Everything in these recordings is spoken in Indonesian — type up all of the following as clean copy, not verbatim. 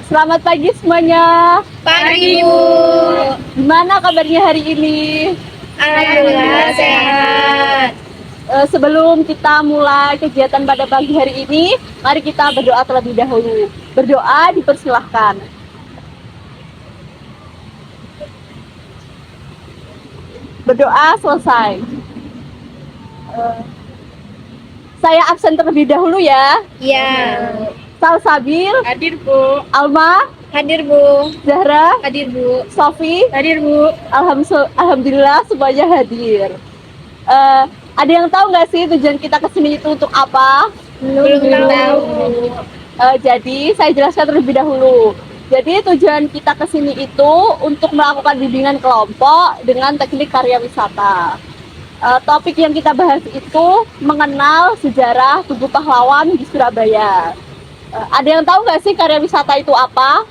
Selamat pagi semuanya. Pagi Bu, Gimana kabarnya hari ini? alhamdulillah sehat. Sebelum kita mulai kegiatan pada pagi hari ini, mari kita berdoa terlebih dahulu. Berdoa dipersilahkan. Berdoa selesai. Eh, saya absen terlebih dahulu ya. Ya, Salsabil, hadir Bu. Alma, Hadir Bu. Zahra, Hadir Bu. Sofi. Hadir Bu. Alhamdulillah semuanya hadir. Ada yang tahu nggak sih tujuan kita kesini itu untuk apa? Belum tahu. Jadi saya jelaskan terlebih dahulu. Jadi tujuan kita kesini itu untuk melakukan bimbingan kelompok dengan teknik karya wisata. Topik yang kita bahas itu mengenal sejarah Tugu Pahlawan di Surabaya. Ada yang tahu nggak sih karya wisata itu apa?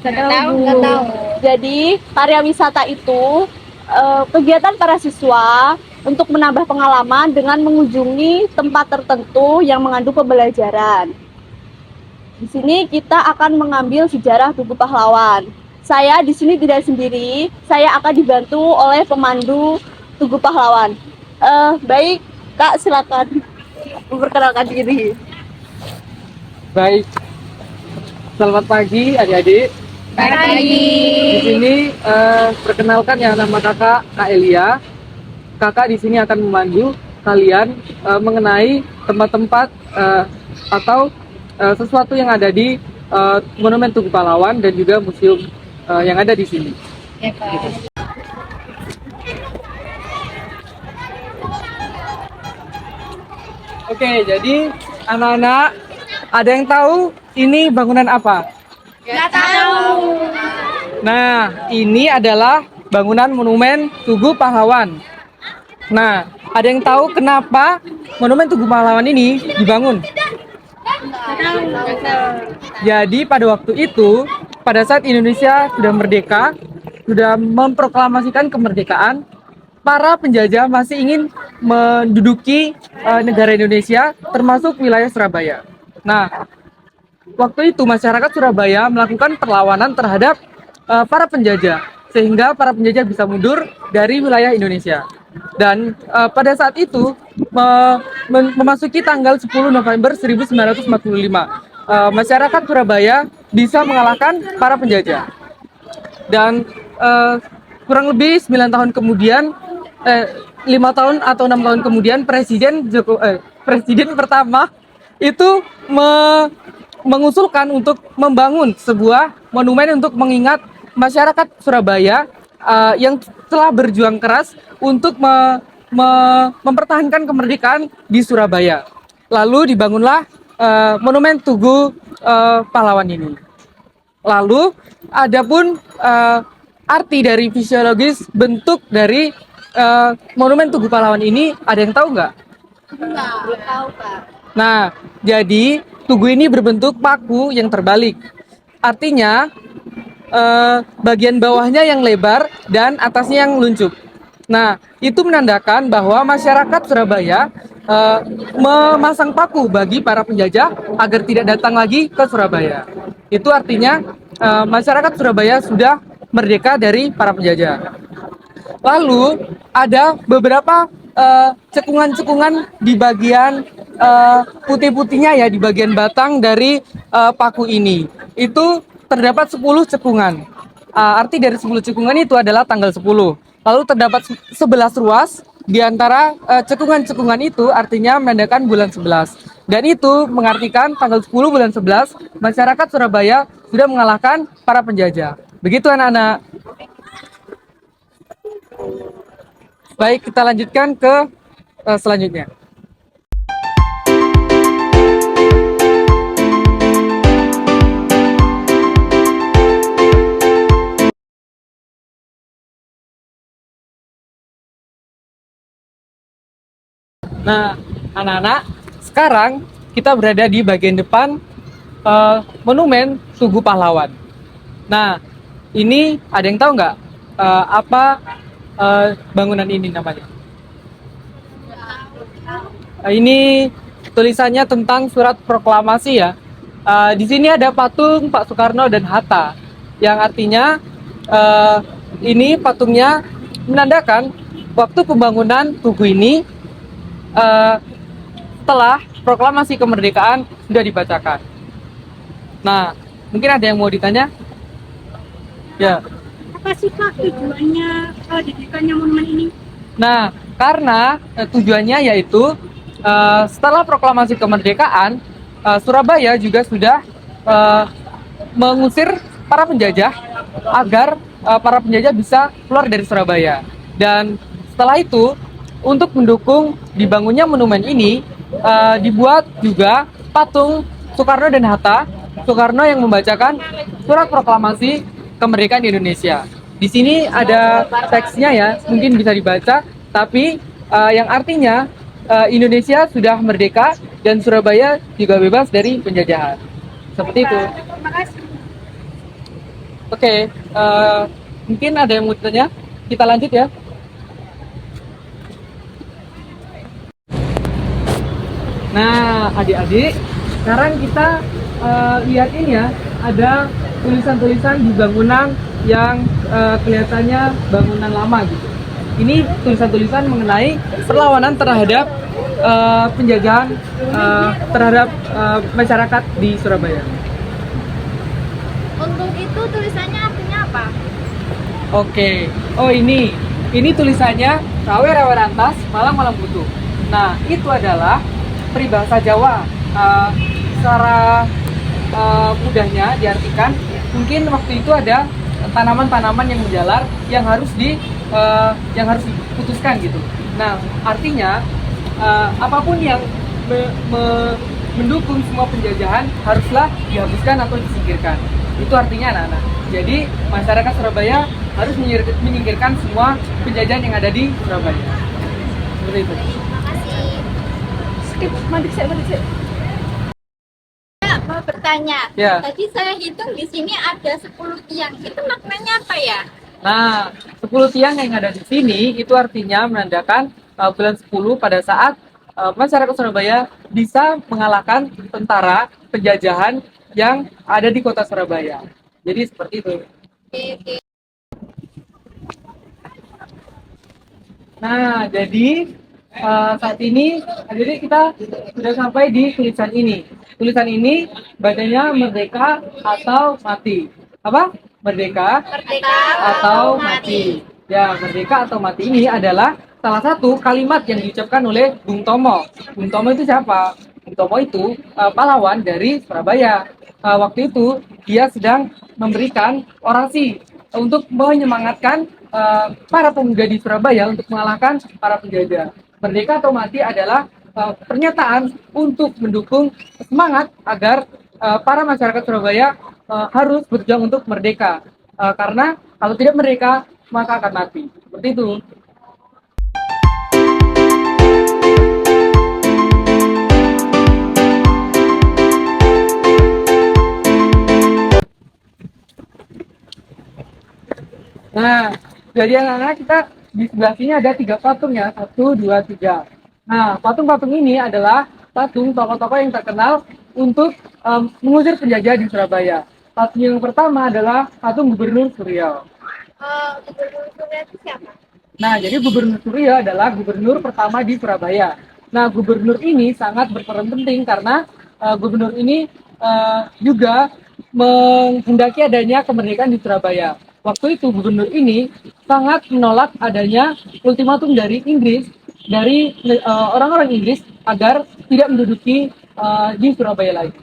Nggak tahu. Jadi karya wisata itu kegiatan para siswa untuk menambah pengalaman dengan mengunjungi tempat tertentu yang mengandung pembelajaran. Di sini kita akan mengambil sejarah Tugu Pahlawan. Saya di sini tidak sendiri, saya akan dibantu oleh pemandu Tugu Pahlawan. Baik, Kak, silakan memperkenalkan diri. Baik, selamat pagi adik-adik. Pagi. Di sini perkenalkan ya, nama kakak Kak Elia. Kakak di sini akan memandu kalian mengenai tempat-tempat atau sesuatu yang ada di Monumen Tugu Pahlawan dan juga museum yang ada di sini. Ya, Pak. Oke, jadi anak-anak, ada yang tahu ini bangunan apa? Nggak tahu. Nah, ini adalah bangunan Monumen Tugu Pahlawan. Nah, ada yang tahu kenapa Monumen Tugu Pahlawan ini dibangun? Jadi pada waktu itu, pada saat Indonesia sudah merdeka, sudah memproklamasikan kemerdekaan, para penjajah masih ingin menduduki negara Indonesia, termasuk wilayah Surabaya. Nah, waktu itu masyarakat Surabaya melakukan perlawanan terhadap para penjajah, sehingga para penjajah bisa mundur dari wilayah Indonesia. Dan pada saat itu memasuki tanggal 10 November 1945, masyarakat Surabaya bisa mengalahkan para penjajah. Dan kurang lebih 9 tahun kemudian, 5 tahun atau 6 tahun kemudian, Presiden pertama itu mengusulkan untuk membangun sebuah monumen untuk mengingat masyarakat Surabaya yang telah berjuang keras untuk mempertahankan kemerdekaan di Surabaya. Lalu dibangunlah Monumen Tugu Pahlawan ini. Lalu adapun arti dari fisiologis bentuk dari Monumen Tugu Pahlawan ini, ada yang tahu nggak? Belum tahu, Kak. Nah, jadi tugu ini berbentuk paku yang terbalik. Artinya bagian bawahnya yang lebar dan atasnya yang luncuk. Nah, itu menandakan bahwa masyarakat Surabaya memasang paku bagi para penjajah agar tidak datang lagi ke Surabaya. Itu artinya masyarakat Surabaya sudah merdeka dari para penjajah. Lalu ada beberapa cekungan-cekungan di bagian putih-putihnya ya, di bagian batang dari paku ini. Itu terdapat 10 cekungan. Arti dari 10 cekungan itu adalah tanggal 10. Lalu terdapat 11 ruas di antara cekungan-cekungan itu, artinya menandakan bulan 11. Dan itu mengartikan tanggal 10 bulan 11 masyarakat Surabaya sudah mengalahkan para penjajah. Begitu anak-anak. Baik, kita lanjutkan ke selanjutnya. Nah, anak-anak, sekarang kita berada di bagian depan Monumen Tugu Pahlawan. Nah, ini ada yang tahu nggak apa bangunan ini namanya? Ini tulisannya tentang surat proklamasi ya. Di sini ada patung Pak Soekarno dan Hatta, yang artinya ini patungnya menandakan waktu pembangunan tugu ini eh, setelah proklamasi kemerdekaan sudah dibacakan. Nah, mungkin ada yang mau ditanya? Ya. Apa sih Pak tujuannya didirikannya monumen ini? Nah, karena tujuannya yaitu setelah proklamasi kemerdekaan, Surabaya juga sudah eh, mengusir para penjajah agar para penjajah bisa keluar dari Surabaya. Dan setelah itu, untuk mendukung dibangunnya monumen ini, dibuat juga patung Soekarno dan Hatta. Soekarno yang membacakan surat proklamasi kemerdekaan Indonesia. Di sini ada teksnya ya, mungkin bisa dibaca, tapi yang artinya Indonesia sudah merdeka dan Surabaya juga bebas dari penjajahan. Seperti itu. Terima kasih. Oke, mungkin ada yang mau tanya? Kita lanjut ya. Nah, adik-adik, sekarang kita lihat ini ya, ada tulisan-tulisan di bangunan yang kelihatannya bangunan lama gitu. Ini tulisan-tulisan mengenai perlawanan terhadap penjajahan terhadap masyarakat di Surabaya. Untuk itu tulisannya artinya apa? Oke, oh ini tulisannya rawe rantas, malam butuh. Nah, itu adalah peribahasa Jawa. Secara mudahnya diartikan, mungkin waktu itu ada tanaman-tanaman yang menjalar yang harus diputuskan gitu. Nah, artinya apapun yang mendukung semua penjajahan haruslah dihapuskan atau disingkirkan. Itu artinya anak-anak. Jadi masyarakat Surabaya harus menyingkirkan semua penjajahan yang ada di Surabaya. Seperti itu. Terima kasih. Skip, mandik saya. Saya mau bertanya. Ya. Tadi saya hitung di sini ada 10 tiang. Itu maknanya apa ya? Nah, 10 tiang yang ada di sini itu artinya menandakan bulan 10 pada saat masyarakat Surabaya bisa mengalahkan tentara penjajahan yang ada di kota Surabaya. Jadi seperti itu. Oke. Nah, jadi saat ini jadi kita sudah sampai di tulisan ini. Tulisan ini bacanya merdeka atau mati. Apa? Merdeka Merdeka atau mati. Ya, merdeka atau mati ini adalah salah satu kalimat yang diucapkan oleh Bung Tomo. Bung Tomo itu siapa? Bung Tomo itu pahlawan dari Surabaya. Waktu itu dia sedang memberikan orasi untuk menyemangatkan para pemuda di Surabaya untuk mengalahkan para penjajah. Merdeka atau mati adalah pernyataan untuk mendukung semangat agar para masyarakat Surabaya harus berjuang untuk merdeka. Karena kalau tidak merdeka, maka akan mati. Seperti itu. Nah, jadi anak-anak kita di sebelah sini ada 3 patung ya, 1, 2, 3. Nah, patung-patung ini adalah patung tokoh-tokoh yang terkenal untuk mengusir penjajah di Surabaya. Patung yang pertama adalah patung Gubernur Suryo. Gubernur Surya itu siapa? Nah, jadi Gubernur Suryo adalah gubernur pertama di Surabaya. Nah, gubernur ini sangat berperan penting karena gubernur ini juga menghendaki adanya kemerdekaan di Surabaya. Waktu itu gubernur ini sangat menolak adanya ultimatum dari Inggris, dari orang-orang Inggris agar tidak menduduki di Surabaya lagi.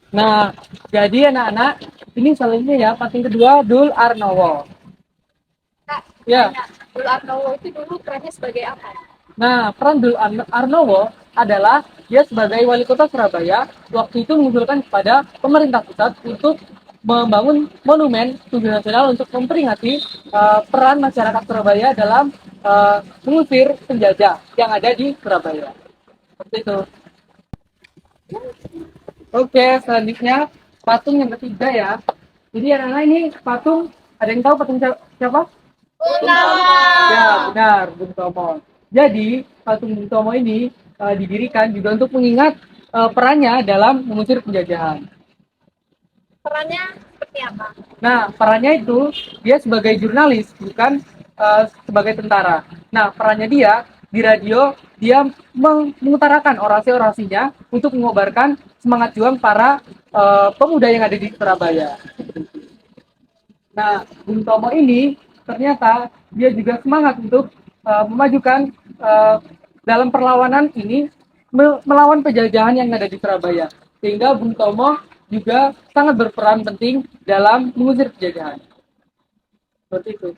Nah, jadi anak-anak, ini selanjutnya ya, patung kedua Dul Arnowo. Kak, Ya. Dul Arnowo itu dulu perannya sebagai apa? Nah, peran Dul Arnowo adalah dia sebagai wali kota Surabaya waktu itu mengusulkan kepada pemerintah pusat untuk membangun monumen tugu nasional untuk memperingati peran masyarakat Surabaya dalam mengusir penjajah yang ada di Surabaya. Seperti itu. Oke, selanjutnya patung yang ketiga ya. Jadi anak-anak ini patung Ada yang tahu patung siapa? Bung Tomo. Ya, benar, Bung Tomo. Jadi, patung Bung Tomo ini didirikan juga untuk mengingat perannya dalam mengusir penjajahan. Perannya seperti apa? Nah, perannya itu dia sebagai jurnalis, bukan sebagai tentara. Nah, perannya dia di radio, dia mengutarakan orasi-orasinya untuk mengobarkan semangat juang para pemuda yang ada di Surabaya. Nah, Bung Tomo ini ternyata dia juga semangat untuk memajukan dalam perlawanan ini melawan penjajahan yang ada di Surabaya. Sehingga Bung Tomo juga sangat berperan penting dalam mengusir penjajahan. Seperti itu.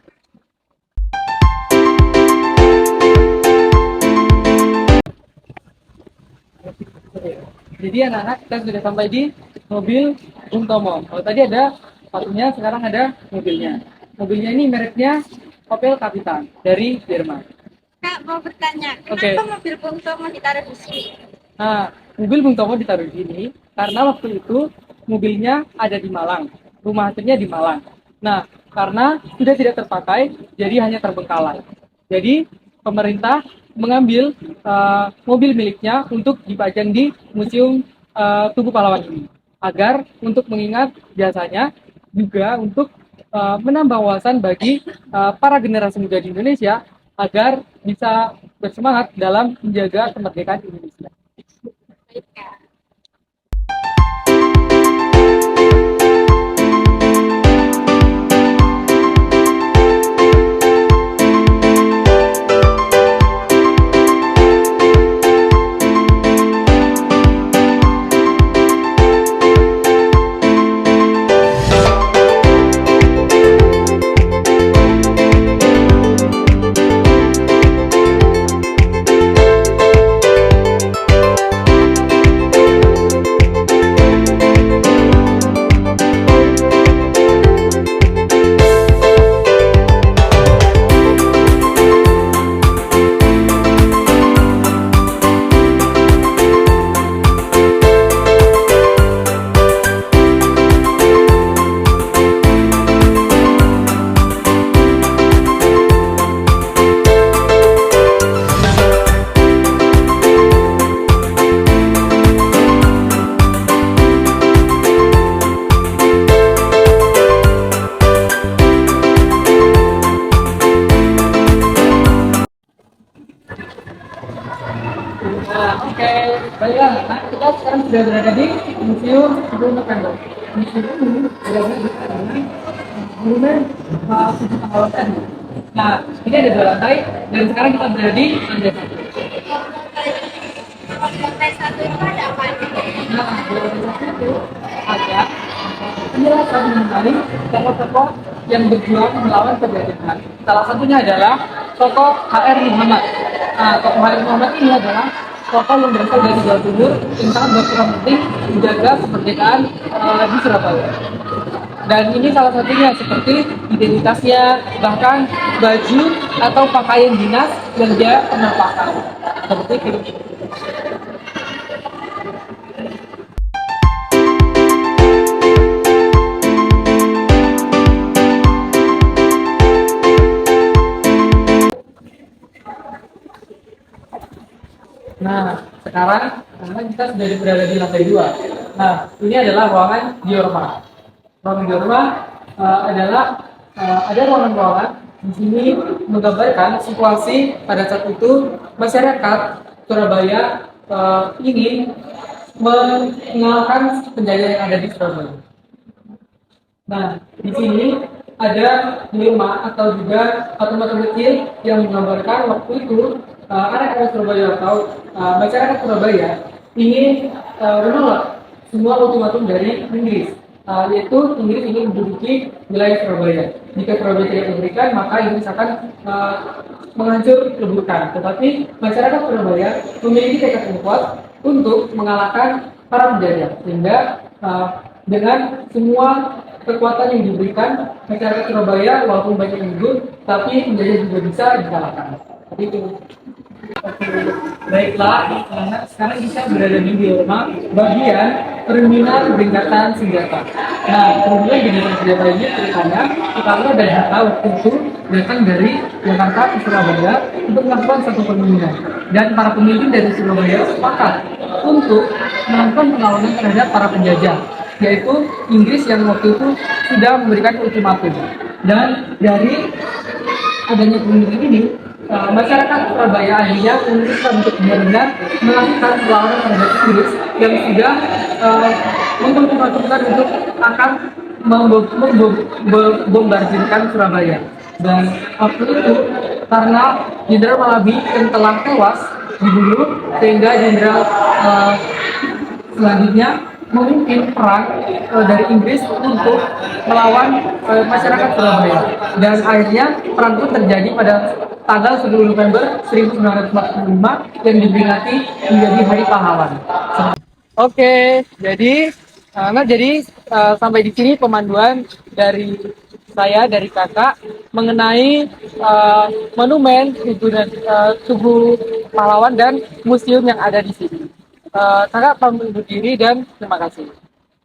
Jadi anak-anak kita sudah sampai di mobil Bung Tomo. Kalau tadi ada patungnya, sekarang ada mobilnya. Mobilnya ini mereknya Opel Kapitan dari Jerman. Kak mau bertanya, Oke. kenapa mobil Bung Tomo ditaruh di sini? Nah, mobil Bung Tomo ditaruh di sini karena waktu itu mobilnya ada di Malang. Rumah hasilnya di Malang. Nah, karena sudah tidak terpakai, jadi hanya terbengkalai. Jadi, pemerintah mengambil mobil miliknya untuk dipajang di Museum Tugu Pahlawan ini. Agar untuk mengingat jasanya, juga untuk menambah wawasan bagi para generasi muda di Indonesia agar bisa bersemangat dalam menjaga kemerdekaan Indonesia. Baik, Kak. Nah, oke, baiklah. Nah, kita sekarang sudah berada di Museum 10 November. Museum ini berada di sana monumen tujuh pahlawan tadi. Nah, ini ada 2 lantai dan sekarang kita berada di lantai 1. Lantai satu itu ada apa? Nah, di lantai 1 itu ada penjelasan mengenai tokoh-tokoh yang berjuang melawan penjajahan. Salah satunya adalah tokoh HR Muhammad. Nah, tokoh HR Muhammad ini adalah tokoh yang berasal dari Jawa Timur yang sangat berperan penting menjaga kemerdekaan di Surabaya. Dan ini salah satunya seperti identitasnya, bahkan baju atau pakaian dinas yang dia pernah pakai. Seperti itu. Nah, sekarang kita sudah berada di lantai 2. Nah, ini adalah ruangan diorama. Ruangan diorama adalah ada ruangan-ruangan di sini menggambarkan situasi pada saat itu masyarakat Surabaya ingin mengalahkan penjajah yang ada di Surabaya. Nah, di sini ada dilema atau juga patung-patung kecil yang menggambarkan waktu itu anak-anak Surabaya atau masyarakat Surabaya ingin menolak semua ultimatum dari Inggris, yaitu Inggris ingin menduduki wilayah Surabaya. Jika Surabaya tidak diberikan, maka Inggris akan menghancur leburkan. Tetapi masyarakat Surabaya memiliki tekad yang kuat untuk mengalahkan para penjajah, sehingga dengan semua kekuatan yang diberikan masyarakat Surabaya walaupun banyak yang gugur, tapi penjajah juga bisa dikalahkan. Seperti itu. Oke, baiklah. Nah, sekarang kita berada di Biorma, bagian terminal bengkatan senjata. Nah, terminal bengkatan senjata ini ceritanya Soekarno dan Hatta waktu itu datang dari Jakarta ke Surabaya untuk melakukan satu perundingan. Dan para pemimpin dari Surabaya sepakat untuk melakukan perlawanan terhadap para penjajah, yaitu Inggris yang waktu itu sudah memberikan ultimatum. Dan dari adanya perundingan ini, masyarakat Surabaya akhirnya memutuskan untuk benar-benar melakukan perlawanan terhadap Inggris yang sudah mengultimatumkan untuk akan membombardirkan Surabaya. Dan waktu itu karena Jenderal Malabi yang telah tewas dibunuh, sehingga Jenderal selanjutnya memimpin perang dari Inggris untuk melawan masyarakat Surabaya. Dan akhirnya perang itu terjadi pada tanggal 10 November 1945 yang diperingati menjadi Hari Pahlawan. Oke, jadi sampai di sini pemanduan dari saya, dari kakak, mengenai monumen Tugu Pahlawan dan museum yang ada di sini. Kakak pamit undur diri dan terima kasih.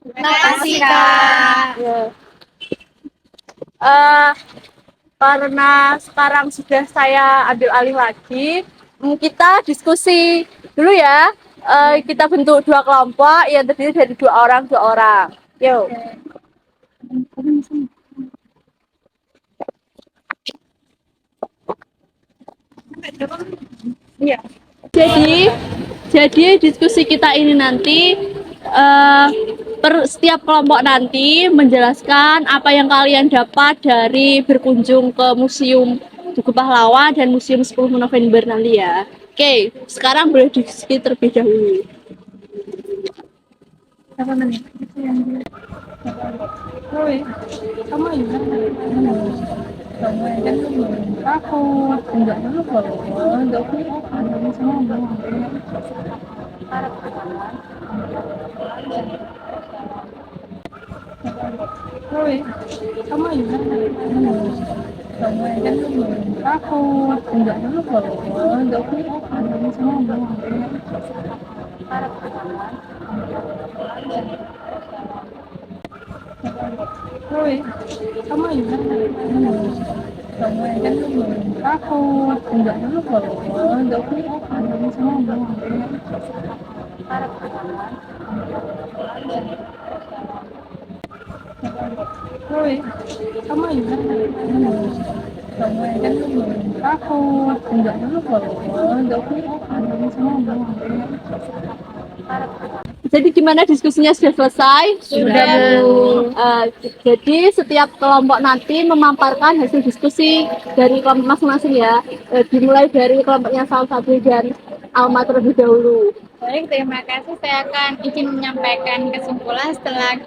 Terima kasih, Kak. Ya. Eh, karena sekarang sudah saya ambil alih lagi, kita diskusi dulu ya. Kita bentuk dua kelompok yang terdiri dari dua orang. Yuk. Iya. Jadi diskusi kita ini nanti per setiap kelompok nanti menjelaskan apa yang kalian dapat dari berkunjung ke Museum Tugu Pahlawan dan Museum 10 November nanti ya. Oke, sekarang boleh diskusi terlebih dahulu. Jadi gimana diskusinya sudah selesai? Sudah, Bu. Jadi setiap kelompok nanti memaparkan hasil diskusi dari kelompok masing-masing ya. Dimulai dari kelompoknya Saul Sabri dan Alma terlebih dahulu. Baik, terima kasih. Saya akan izin menyampaikan kesimpulan setelah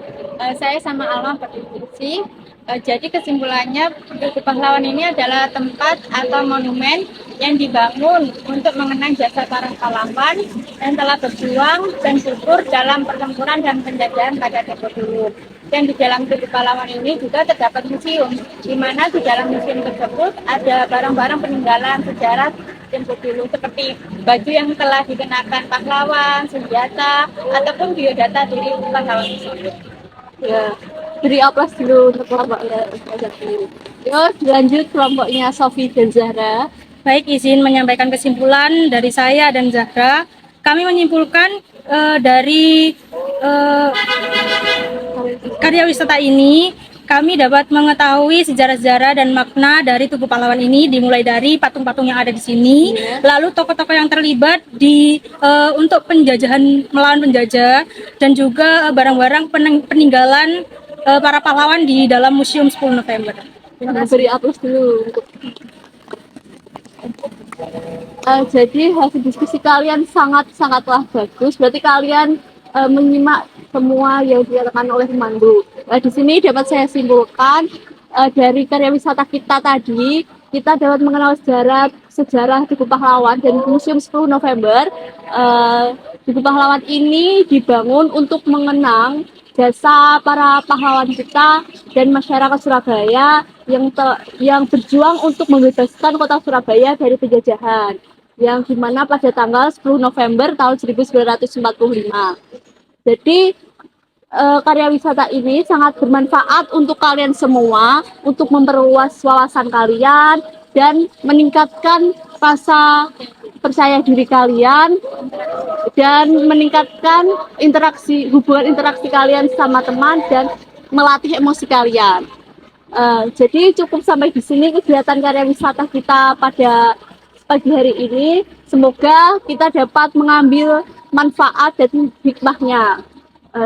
saya sama Alma berdiskusi. Jadi kesimpulannya, Tugu Pahlawan ini adalah tempat atau monumen yang dibangun untuk mengenang jasa para pahlawan yang telah berjuang dan gugur dalam pertempuran dan penjajahan pada tempo dulu. Dan di dalam Tugu Pahlawan ini juga terdapat museum, di mana di dalam museum tersebut ada barang-barang peninggalan sejarah tempo dulu seperti baju yang telah dikenakan pahlawan, senjata, ataupun biodata dari pahlawan tersebut. Ya, beri aplaus dulu untuk kelompoknya. Yuk, lanjut kelompoknya Sofi dan Zahra. Baik, izin menyampaikan kesimpulan dari saya dan Zahra. Kami menyimpulkan dari karya wisata ini, kami dapat mengetahui sejarah-sejarah dan makna dari Tugu Pahlawan ini, dimulai dari patung-patung yang ada di sini, lalu tokoh-tokoh yang terlibat untuk penjajahan, melawan penjajah, dan juga barang-barang peninggalan para pahlawan di dalam Museum 10 November. Beri aplaus dulu untuk jadi hasil diskusi kalian sangatlah bagus. Berarti kalian menyimak semua yang dikatakan oleh pemandu. Di sini dapat saya simpulkan dari karya wisata kita tadi, kita dapat mengenal sejarah Tugu Pahlawan dan Museum 10 November. Tugu Pahlawan ini dibangun untuk mengenang jasa para pahlawan kita dan masyarakat Surabaya yang berjuang untuk membebaskan kota Surabaya dari penjajahan. yang dimana pada tanggal 10 November tahun 1945. Jadi karya wisata ini sangat bermanfaat untuk kalian semua, untuk memperluas wawasan kalian dan meningkatkan rasa percaya diri kalian dan meningkatkan hubungan interaksi kalian sama teman dan melatih emosi kalian. Jadi cukup sampai di sini kegiatan karya wisata kita pada pagi hari ini. Semoga kita dapat mengambil manfaat dan hikmahnya.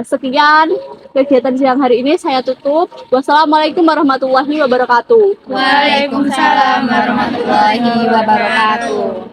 Sekian kegiatan siang hari ini saya tutup. Wassalamualaikum warahmatullahi wabarakatuh. Waalaikumsalam warahmatullahi wabarakatuh.